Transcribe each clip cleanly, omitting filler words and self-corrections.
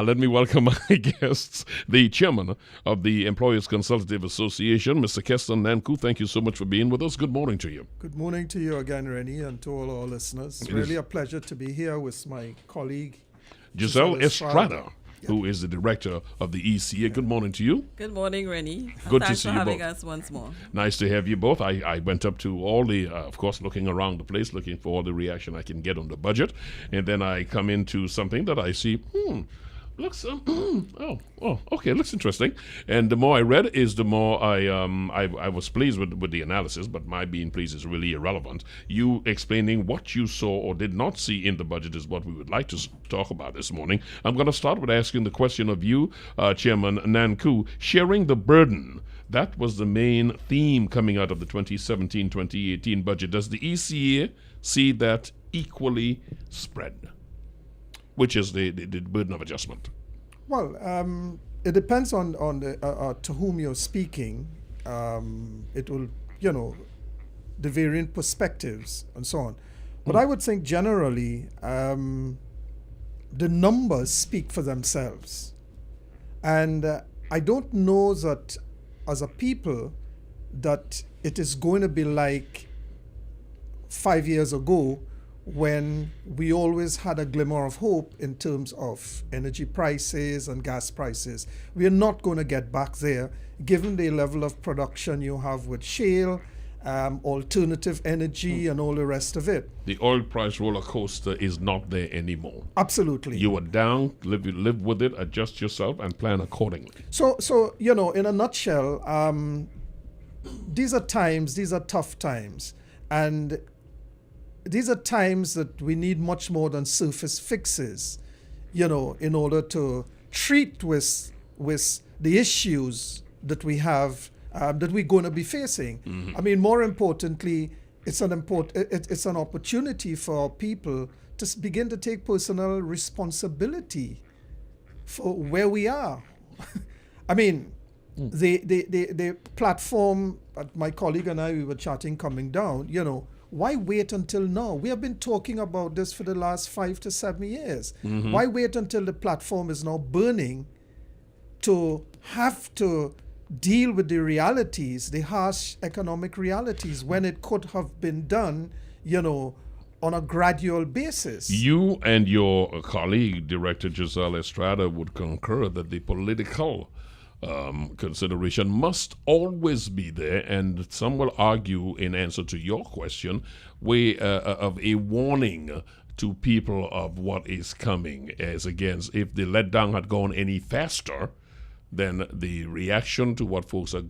Let me welcome my guests, the chairman of the Employers Consultative Association, Mr. Keston Nancoo. Thank you so much for being with us. Good morning to you. Good morning to you again, Rennie, and to all our listeners. It's really a pleasure to be here with my colleague, Giselle Estrada, who is the director of the ECA. Good morning to you. Good morning, Rennie. Good Thanks to see for you having both. us once more. Nice to have you both. I went up to all the, of course, looking around the place, looking for all the reaction I can get on the budget. And then I come into something that I see, looks, okay, looks interesting. And the more I read is the more I was pleased with the analysis, but my being pleased is really irrelevant. You explaining what you saw or did not see in the budget is what we would like to talk about this morning. I'm going to start with asking the question of you, Chairman Nancoo, sharing the burden. That was the main theme coming out of the 2017-2018 budget. Does the ECA see that equally spread? Which is the burden of adjustment? Well, it depends on the to whom you're speaking. It will, the variant perspectives and so on. But I would think generally, the numbers speak for themselves. And I don't know that as a people that it is going to be like 5 years ago, when we always had a glimmer of hope in terms of energy prices and gas prices. We are not going to get back there, given the level of production you have with shale, alternative energy, and all the rest of it. The oil price roller coaster is not there anymore. Absolutely. You are down, live with it, adjust yourself, and plan accordingly. So in a nutshell, these are tough times. And these are times that we need much more than surface fixes, in order to treat with the issues that we have, that we're going to be facing. Mm-hmm. I mean, more importantly, it's an opportunity for people to begin to take personal responsibility for where we are. I mean, the platform, my colleague and I, we were chatting coming down, why wait until now? We have been talking about this for the last 5 to 7 years. Mm-hmm. Why wait until the platform is now burning to have to deal with the realities, the harsh economic realities, when it could have been done, on a gradual basis? You and your colleague, Director Giselle Estrada, would concur that the political consideration must always be there, and some will argue, in answer to your question, of a warning to people of what is coming, as against if the letdown had gone any faster, then the reaction to what folks are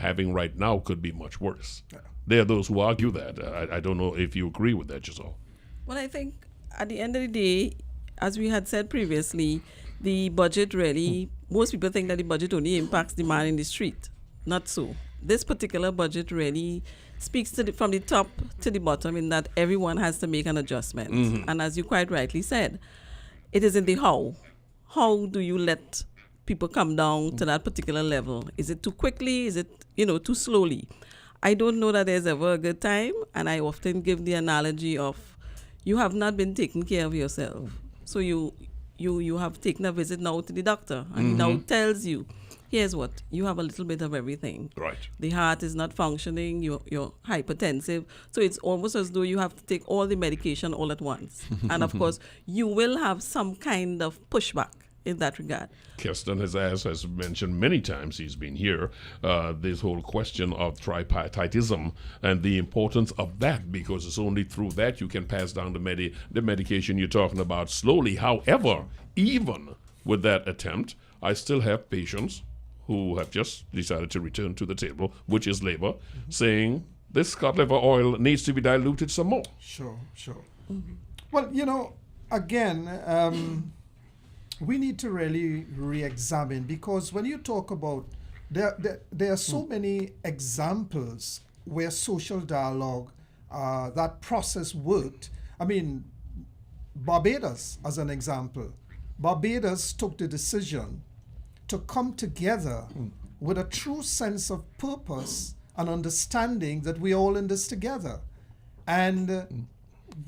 having right now could be much worse. Yeah. There are those who argue that. I don't know if you agree with that, Giselle. Well, I think at the end of the day, as we had said previously, the budget really, most people think that the budget only impacts the man in the street. Not so. This particular budget really speaks to from the top to the bottom, in that everyone has to make an adjustment. Mm-hmm. And as you quite rightly said, it is in the how. How do you let people come down to that particular level? Is it too quickly? Is it, too slowly? I don't know that there's ever a good time, and I often give the analogy of you have not been taking care of yourself. So you have taken a visit now to the doctor, and he now tells you, here's what, you have a little bit of everything. Right. The heart is not functioning, you're hypertensive. So it's almost as though you have to take all the medication all at once. And of course, you will have some kind of pushback in that regard. Keston has mentioned many times, he's been here, this whole question of tripartitism and the importance of that, because it's only through that you can pass down the medication you're talking about slowly. However, even with that attempt, I still have patients who have just decided to return to the table, which is labor, saying this cod liver oil needs to be diluted some more. Sure. Mm-hmm. Well, again, we need to really re-examine, because when you talk about, there are so many examples where social dialogue, that process worked. I mean, Barbados, as an example. Barbados took the decision to come together with a true sense of purpose and understanding that we're all in this together. And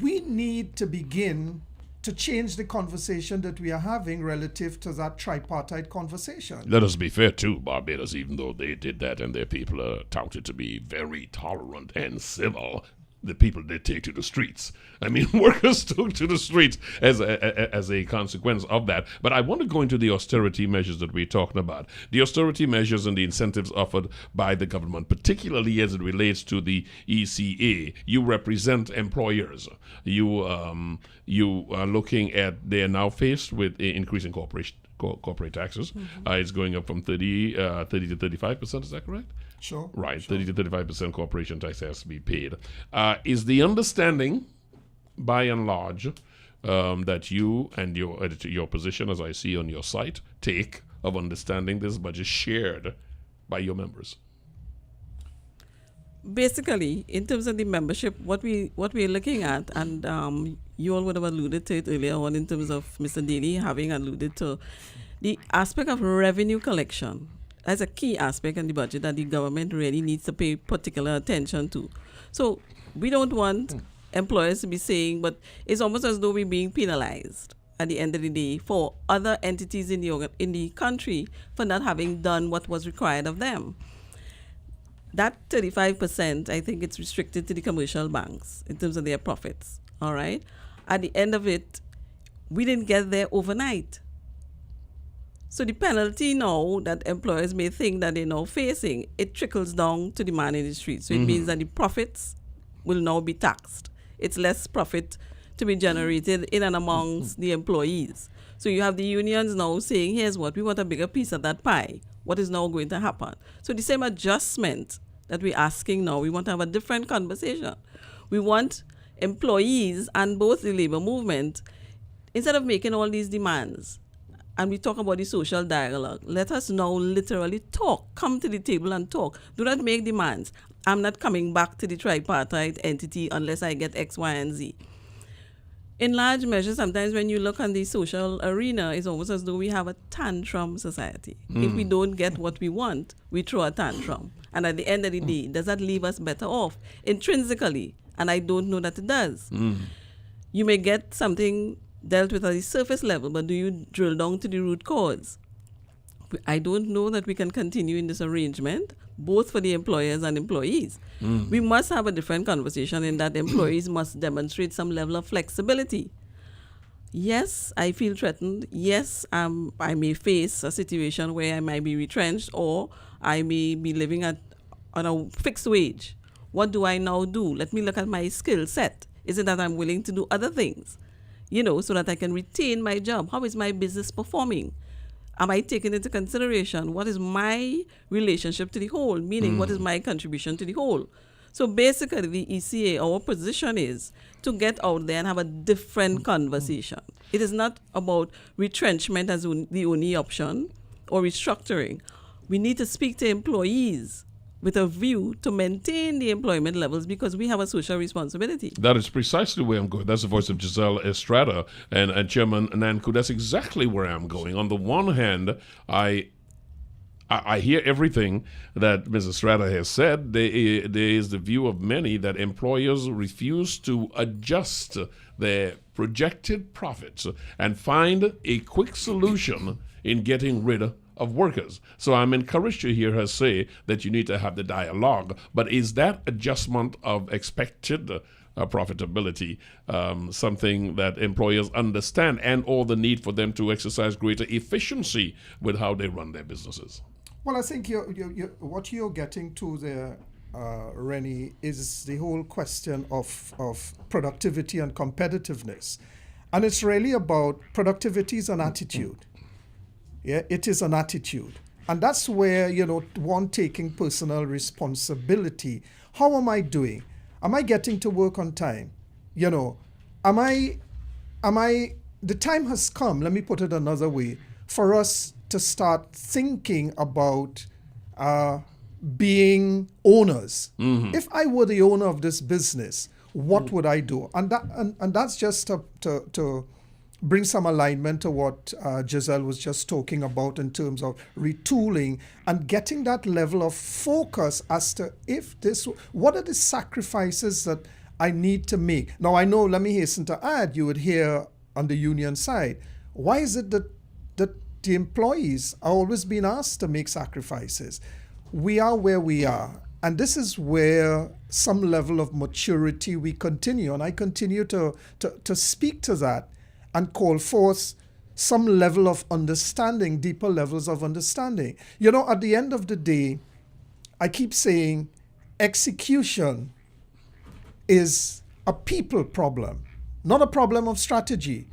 we need to begin to change the conversation that we are having relative to that tripartite conversation. Let us be fair too, Barbados, even though they did that and their people are touted to be very tolerant and civil, the people did take to the streets. I mean, workers took to the streets as a consequence of that. But I want to go into the austerity measures that we're talking about. The austerity measures and the incentives offered by the government, particularly as it relates to the ECA. You represent employers. You are looking at, they are now faced with increasing corporate taxes. It's going up from 30 to 35%, is that correct? Sure. Right, sure. 30 to 35% corporation tax has to be paid. Is the understanding, by and large, that you and your position, as I see on your site, take of understanding this budget shared by your members? Basically, in terms of the membership, what we're looking at, and you all would have alluded to it earlier on in terms of Mr. Daly having alluded to the aspect of revenue collection. That's a key aspect in the budget that the government really needs to pay particular attention to. So we don't want employers to be saying, but it's almost as though we're being penalized at the end of the day for other entities in the country for not having done what was required of them. That 35%, I think it's restricted to the commercial banks in terms of their profits, all right? At the end of it, we didn't get there overnight. So the penalty now that employers may think that they're now facing, it trickles down to the man in the street. So it means that the profits will now be taxed. It's less profit to be generated in and amongst the employees. So you have the unions now saying, here's what, we want a bigger piece of that pie. What is now going to happen? So the same adjustment that we're asking now, we want to have a different conversation. We want employees and both the labor movement, instead of making all these demands, and we talk about the social dialogue, let us now literally talk, come to the table and talk. Do not make demands. I'm not coming back to the tripartite entity unless I get X, Y, and Z. In large measure, sometimes when you look on the social arena, it's almost as though we have a tantrum society. If we don't get what we want, we throw a tantrum. And at the end of the day, does that leave us better off intrinsically? And I don't know that it does. You may get something dealt with at the surface level, but do you drill down to the root cause? I don't know that we can continue in this arrangement, both for the employers and employees. We must have a different conversation in that employees must demonstrate some level of flexibility. Yes, I feel threatened. Yes, I may face a situation where I might be retrenched or I may be living on a fixed wage. What do I now do? Let me look at my skill set. Is it that I'm willing to do other things? So that I can retain my job. How is my business performing? Am I taking into consideration what is my relationship to the whole, meaning what is my contribution to the whole? So basically, the ECA, our position is to get out there and have a different conversation. It is not about retrenchment as the only option or restructuring. We need to speak to employees with a view to maintain the employment levels because we have a social responsibility. That is precisely where I'm going. That's the voice of Giselle Estrada and Chairman Nancoo. That's exactly where I'm going. On the one hand, I hear everything that Ms. Estrada has said. There is the view of many that employers refuse to adjust their projected profits and find a quick solution in getting rid of workers. So I'm encouraged to hear her say that you need to have the dialogue. But is that adjustment of expected profitability something that employers understand, and or the need for them to exercise greater efficiency with how they run their businesses? Well, I think what you're getting to there, Rennie, is the whole question of productivity and competitiveness. And it's really about productivity is an attitude. Yeah, it is an attitude. And that's where, one taking personal responsibility. How am I doing? Am I getting to work on time? The time has come, let me put it another way, for us to start thinking about being owners. If I were the owner of this business, what would I do? And that's just to bring some alignment to what Giselle was just talking about in terms of retooling and getting that level of focus as to what are the sacrifices that I need to make. Now, I know, let me hasten to add, you would hear on the union side, why is it that the employees are always being asked to make sacrifices? We are where we are. And this is where some level of maturity we continue. And I continue to speak to that and call forth some level of understanding, deeper levels of understanding. You know, at the end of the day, I keep saying execution is a people problem, not a problem of strategy.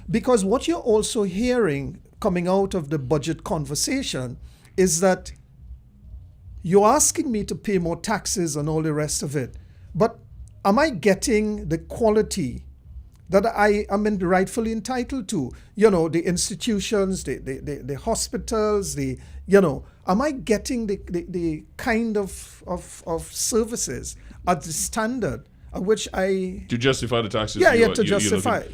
Because what you're also hearing coming out of the budget conversation is that you're asking me to pay more taxes and all the rest of it. But am I getting the quality that I am rightfully entitled to? You know, the institutions, the hospitals, am I getting the kind of services at the standard at which I... To justify the taxes? To justify.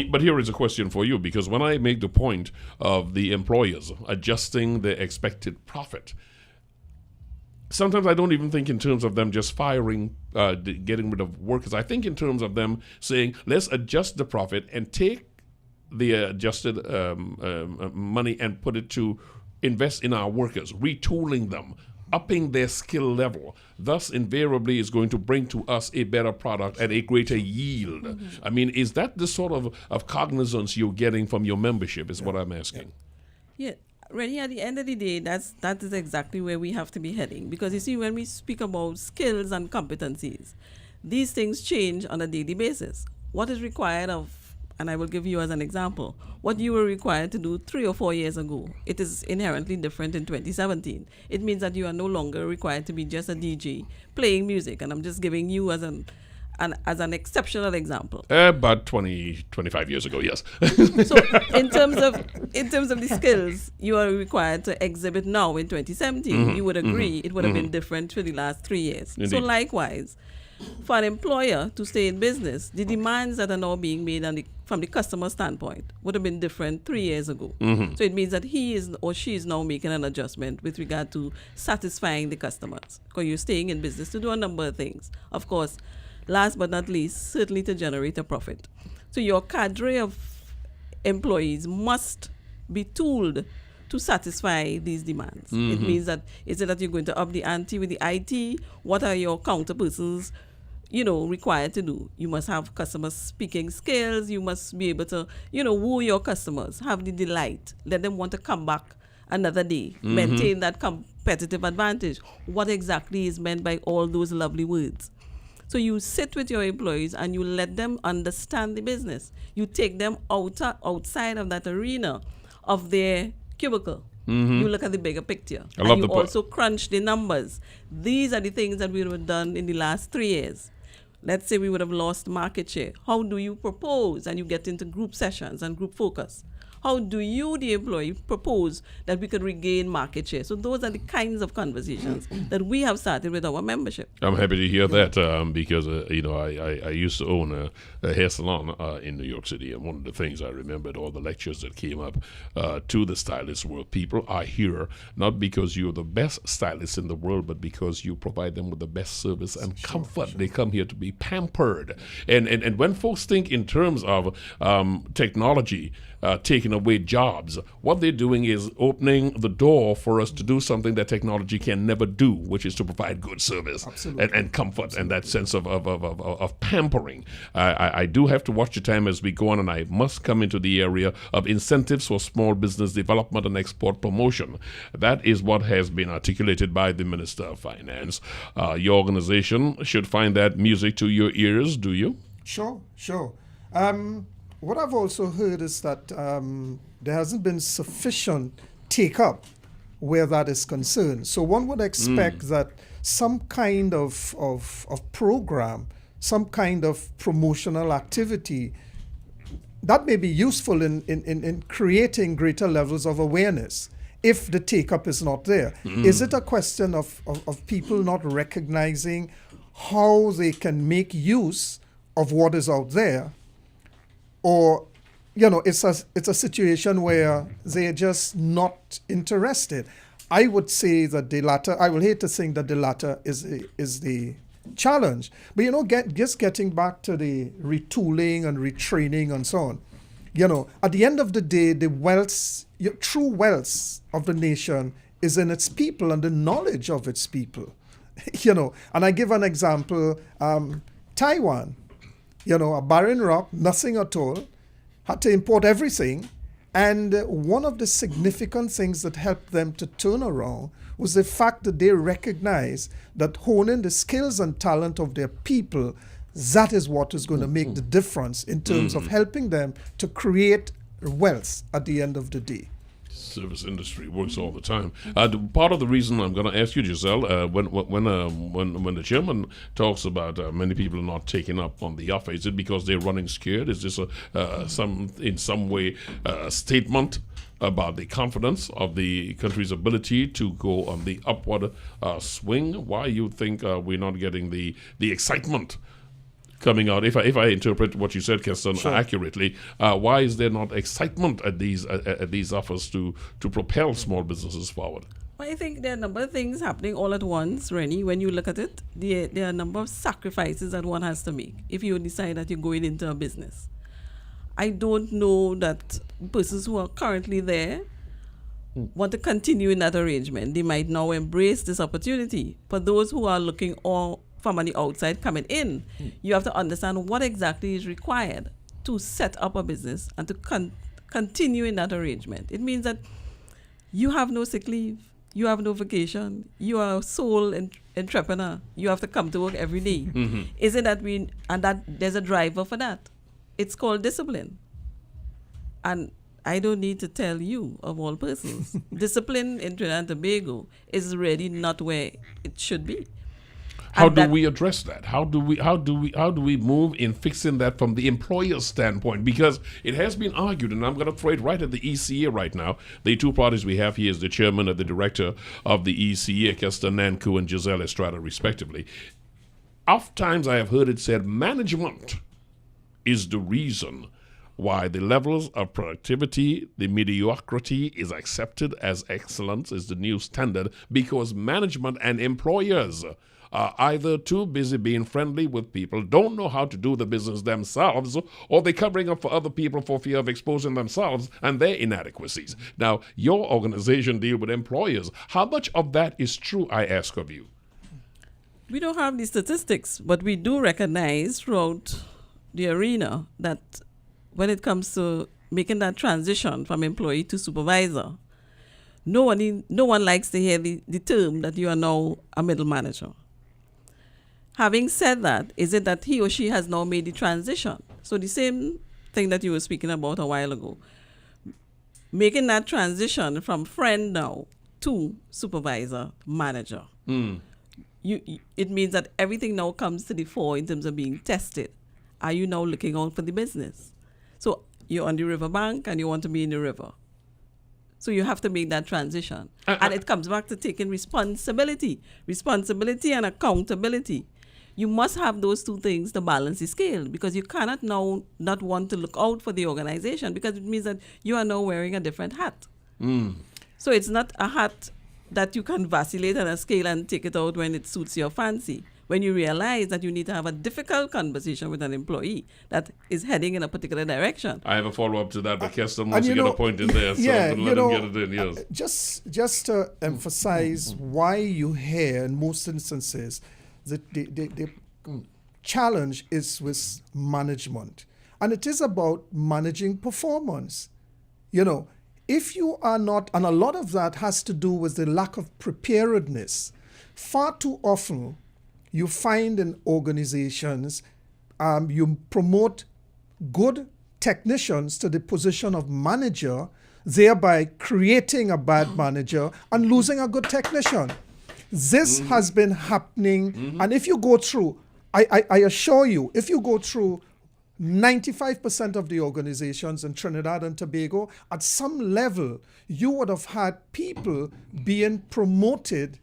But here is a question for you, because when I make the point of the employers adjusting the expected profit, sometimes I don't even think in terms of them just firing, getting rid of workers. I think in terms of them saying, let's adjust the profit and take the adjusted money and put it to invest in our workers, retooling them, upping their skill level. Thus, invariably, is going to bring to us a better product at a greater yield. I mean, is that the sort of cognizance you're getting from your membership is what I'm asking? Yeah. Rennie, at the end of the day, that is exactly where we have to be heading. Because you see, when we speak about skills and competencies, these things change on a daily basis. What is required of, and I will give you as an example, what you were required to do 3 or 4 years ago, it is inherently different in 2017. It means that you are no longer required to be just a DJ playing music. And I'm just giving you as an exceptional example. About 25 years ago, yes. So in terms of the skills you are required to exhibit now in 2017, you would agree it would have been different for the last 3 years. Indeed. So likewise, for an employer to stay in business, the demands that are now being made from the customer standpoint would have been different 3 years ago. So it means that he is or she is now making an adjustment with regard to satisfying the customers. Because you're staying in business to do a number of things. Of course, last but not least, certainly to generate a profit. So your cadre of employees must be tooled to satisfy these demands. It means that, is it that you're going to up the ante with the IT? What are your counterpersons, required to do? You must have customer speaking skills. You must be able to, woo your customers, have the delight, let them want to come back another day, maintain that competitive advantage. What exactly is meant by all those lovely words? So you sit with your employees and you let them understand the business. You take them outside of that arena of their cubicle. You look at the bigger picture. And you also crunch the numbers. These are the things that we would have done in the last 3 years. Let's say we would have lost market share. How do you propose? And you get into group sessions and group focus. How do you, the employee, propose that we could regain market share? So those are the kinds of conversations that we have started with our membership. I'm happy to hear that because, I used to own a hair salon in New York City. And one of the things I remembered, all the lectures that came up to the stylist world, people are here not because you're the best stylist in the world, but because you provide them with the best service and comfort. Sure. They come here to be pampered. And when folks think in terms of technology, taking away jobs, what they're doing is opening the door for us to do something that technology can never do, which is to provide good service and comfort. Absolutely. And that sense of pampering. I do have to watch the time as we go on, and I must come into the area of incentives for small business development and export promotion. That is what has been articulated by the Minister of Finance. Your organization should find that music to your ears, do you? Sure. What I've also heard is that there hasn't been sufficient take-up where that is concerned. So one would expect that some kind of program, some kind of promotional activity that may be useful in creating greater levels of awareness if the take-up is not there. Is it a question of people not recognizing how they can make use of what is out there? Or, it's a situation where they're just not interested. I would say that the latter, I will hate to think that the latter is the challenge. But, just getting back to the retooling and retraining and so on, At the end of the day, the wealth, true wealth of the nation is in its people and the knowledge of its people. And I give an example, Taiwan, a barren rock, nothing at all, had to import everything. And one of the significant things that helped them to turn around was the fact that they recognized that honing the skills and talent of their people, that is what is going to make the difference in terms of helping them to create wealth at the end of the day. Service industry works all the time. Part of the reason I'm going to ask you, Giselle, when the chairman talks about many people not taking up on the offer, is it because they're running scared? Is this in some way a statement about the confidence of the country's ability to go on the upward swing? Why you think we're not getting the excitement coming out? If I interpret what you said, Keston, accurately, why is there not excitement at these offers to propel small businesses forward? Well, I think there are a number of things happening all at once, Rennie. When you look at it, there are a number of sacrifices that one has to make if you decide that you're going into a business. I don't know that persons who are currently there want to continue in that arrangement. They might now embrace this opportunity. For those who are looking from on the outside coming in, you have to understand what exactly is required to set up a business and to continue in that arrangement. It means that you have no sick leave, you have no vacation, you are a sole entrepreneur. You have to come to work every day. Is it that that there's a driver for that? It's called discipline. And I don't need to tell you, of all persons, discipline in Trinidad and Tobago is really not where it should be. How do we address that? How do we move in fixing that from the employer's standpoint? Because it has been argued, and I'm going to throw it right at the ECA right now. The two parties we have here is the chairman and the director of the ECA, Keston, Nancoo, and Giselle Estrada, respectively. Oftentimes I have heard it said management is the reason why the levels of productivity, the mediocrity is accepted as excellence is the new standard, because management and employers are either too busy being friendly with people, don't know how to do the business themselves, or they're covering up for other people for fear of exposing themselves and their inadequacies. Now, your organization deal with employers. How much of that is true, I ask of you? We don't have the statistics, but we do recognize throughout the arena that when it comes to making that transition from employee to supervisor, no one likes to hear the term that you are now a middle manager. Having said that, is it that he or she has now made the transition? So the same thing that you were speaking about a while ago, making that transition from friend now to supervisor, manager. It means that everything now comes to the fore in terms of being tested. Are you now looking out for the business? So you're on the riverbank and you want to be in the river. So you have to make that transition. And it comes back to taking responsibility and accountability. You must have those two things to balance the scale, because you cannot now not want to look out for the organization, because it means that you are now wearing a different hat. So it's not a hat that you can vacillate on a scale and take it out when it suits your fancy. When you realize that you need to have a difficult conversation with an employee that is heading in a particular direction. I have a follow-up to that, but Keston wants to get a point in there, so let him get it in, yes. Just to emphasize why you hear in most instances that the challenge is with management. And it is about managing performance. If you are not, and a lot of that has to do with the lack of preparedness. Far too often, you find in organizations, you promote good technicians to the position of manager, thereby creating a bad manager and losing a good technician. This has been happening, and if you go through, I assure you, if you go through 95% of the organizations in Trinidad and Tobago, at some level, you would have had people being promoted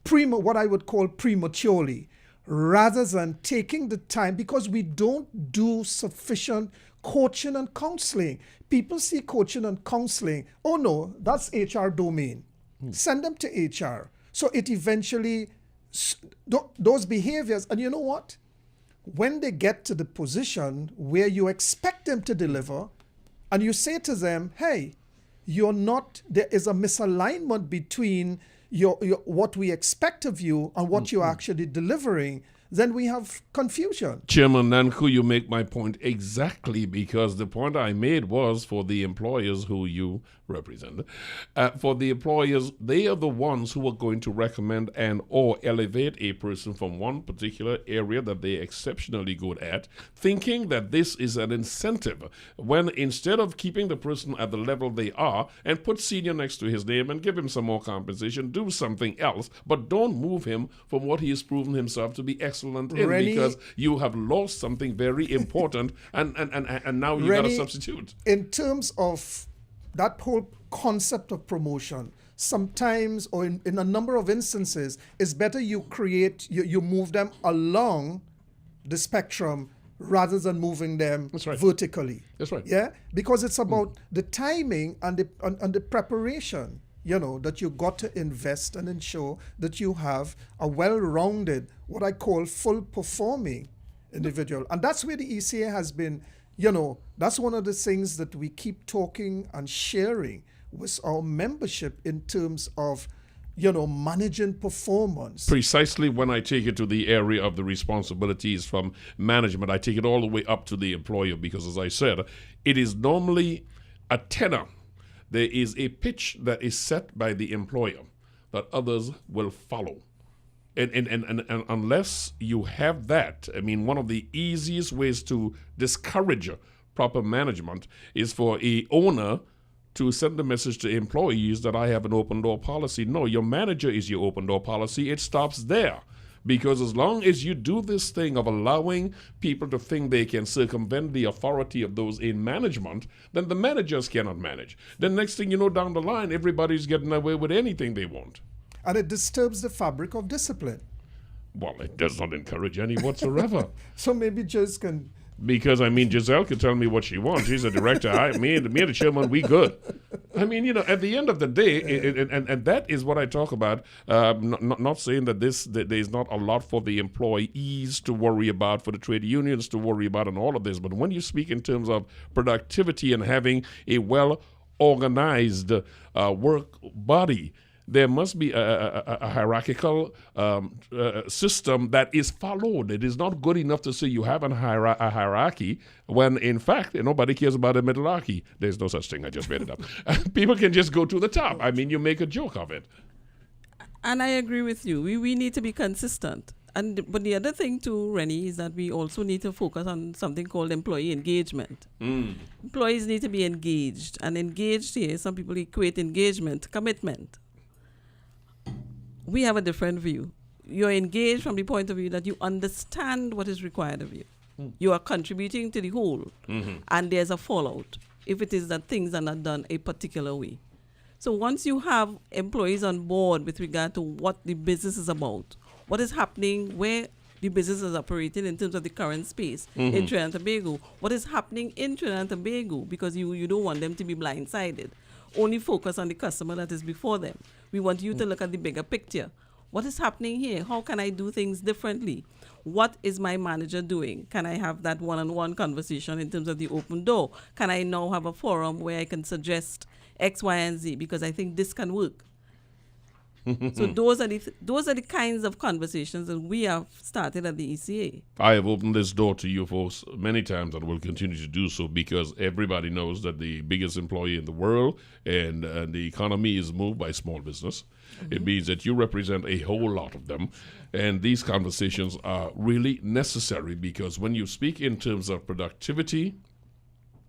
what I would call prematurely, rather than taking the time, because we don't do sufficient coaching and counseling. People see coaching and counseling, oh no, that's HR domain. Send them to HR. So it eventually, those behaviors, and you know what? When they get to the position where you expect them to deliver, and you say to them, hey, there is a misalignment between your what we expect of you and what you're actually delivering, then we have confusion. Chairman Nancoo, you make my point exactly, because the point I made was for the employers who you represent. For the employers, they are the ones who are going to recommend and or elevate a person from one particular area that they're exceptionally good at, thinking that this is an incentive, when instead of keeping the person at the level they are and put senior next to his name and give him some more compensation, do something else, but don't move him from what he has proven himself to be excellent in, Rennie, because you have lost something very important and now you got to Rennie, substitute. In terms of that whole concept of promotion, sometimes or in a number of instances, it's better you move them along the spectrum rather than moving them vertically. That's right. Yeah, because it's about the timing and the preparation, that you got to invest and ensure that you have a well-rounded, what I call full performing individual. And that's where the ECA has been, that's one of the things that we keep talking and sharing with our membership in terms of, managing performance. Precisely. When I take it to the area of the responsibilities from management, I take it all the way up to the employer, because as I said, it is normally a tenor. There is a pitch that is set by the employer that others will follow. And unless you have that, I mean, one of the easiest ways to discourage proper management is for a owner to send a message to employees that I have an open door policy. No, your manager is your open door policy. It stops there. Because as long as you do this thing of allowing people to think they can circumvent the authority of those in management, then the managers cannot manage. Then next thing you know, down the line, everybody's getting away with anything they want. And it disturbs the fabric of discipline. Well, it does not encourage any whatsoever. So maybe just can... Because, Giselle can tell me what she wants. She's a director. Me and the chairman, we good. At the end of the day, and that is what I talk about, not saying that there is not a lot for the employees to worry about, for the trade unions to worry about, and all of this. But when you speak in terms of productivity and having a well-organized work body, there must be a hierarchical system that is followed. It is not good enough to say you have a hierarchy when, in fact, nobody cares about a middlearchy. There's no such thing. I just made it up. People can just go to the top. You make a joke of it. And I agree with you. We need to be consistent. But the other thing too, Rennie, is that we also need to focus on something called employee engagement. Employees need to be engaged. And engaged here, some people equate engagement, commitment. We have a different view. You're engaged from the point of view that you understand what is required of you. You are contributing to the whole, and there's a fallout if it is that things are not done a particular way. So once you have employees on board with regard to what the business is about, what is happening, where the business is operating in terms of the current space in Trinidad and Tobago, what is happening in Trinidad and Tobago, because you don't want them to be blindsided. Only focus on the customer that is before them. We want you to look at the bigger picture. What is happening here? How can I do things differently? What is my manager doing? Can I have that one-on-one conversation in terms of the open door? Can I now have a forum where I can suggest X, Y, and Z, because I think this can work? So those are the kinds of conversations that we have started at the ECA. I have opened this door to you folks many times and will continue to do so, because everybody knows that the biggest employer in the world and the economy is moved by small business. It means that you represent a whole lot of them, and these conversations are really necessary, because when you speak in terms of productivity,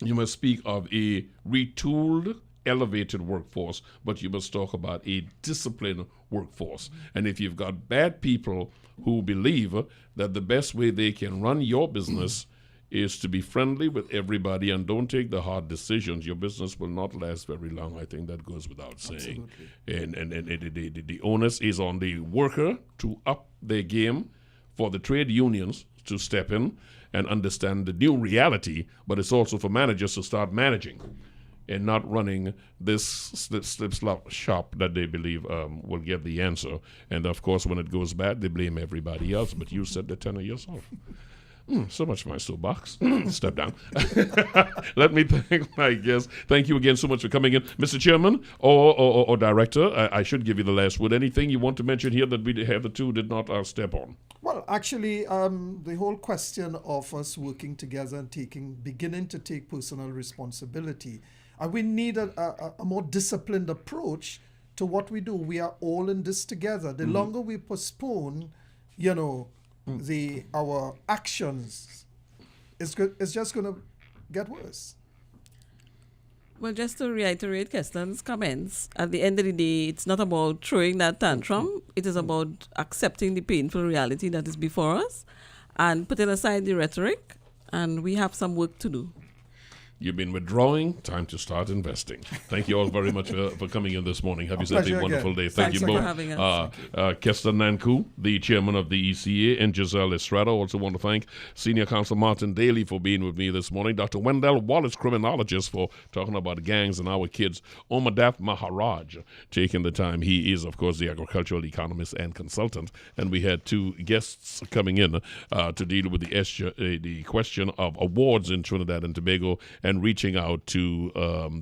you must speak of a retooled, elevated workforce, but you must talk about a disciplined workforce. And if you've got bad people who believe that the best way they can run your business is to be friendly with everybody and don't take the hard decisions, your business will not last very long. I think that goes without saying. Absolutely. And the onus is on the worker to up their game, for the trade unions to step in and understand the new reality, but it's also for managers to start managing and not running this slip-slop shop that they believe will get the answer. And of course, when it goes bad, they blame everybody else. But you set the tenor yourself. So much for my soapbox. Step down. Let me thank my guests. Thank you again so much for coming in. Mr. Chairman or Director, I should give you the last word. Anything you want to mention here that we have the two did not step on? Well, actually, the whole question of us working together and beginning to take personal responsibility, we need a more disciplined approach to what we do. We are all in this together. The longer we postpone, our actions, it's just going to get worse. Well, just to reiterate Keston's comments, at the end of the day, it's not about throwing that tantrum. It is about accepting the painful reality that is before us and putting aside the rhetoric, and we have some work to do. You've been withdrawing. Time to start investing. Thank you all very much for coming in this morning. Have yourself a wonderful day. Thank Thanks you for both. having us. Keston Nancoo, the chairman of the ECA, and Giselle Estrada. Also want to thank Senior Counsel Martin Daly for being with me this morning. Dr. Wendell Wallace, criminologist, for talking about gangs and our kids. Omadath Maharaj, taking the time. He is, of course, the agricultural economist and consultant. And we had two guests coming in to deal with the question of awards in Trinidad and Tobago and reaching out to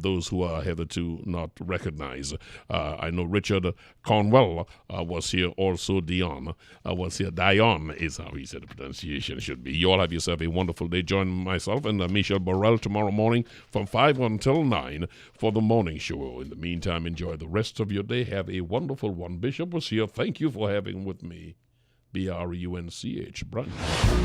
those who are hitherto not recognized. I know Richard Cornwell was here. Also, Dion was here. Dion is how he said the pronunciation should be. You all have yourself a wonderful day. Join myself and Michelle Burrell tomorrow morning from 5 until 9 for the morning show. In the meantime, enjoy the rest of your day. Have a wonderful one. Bishop was here. Thank you for having with me. Brunch.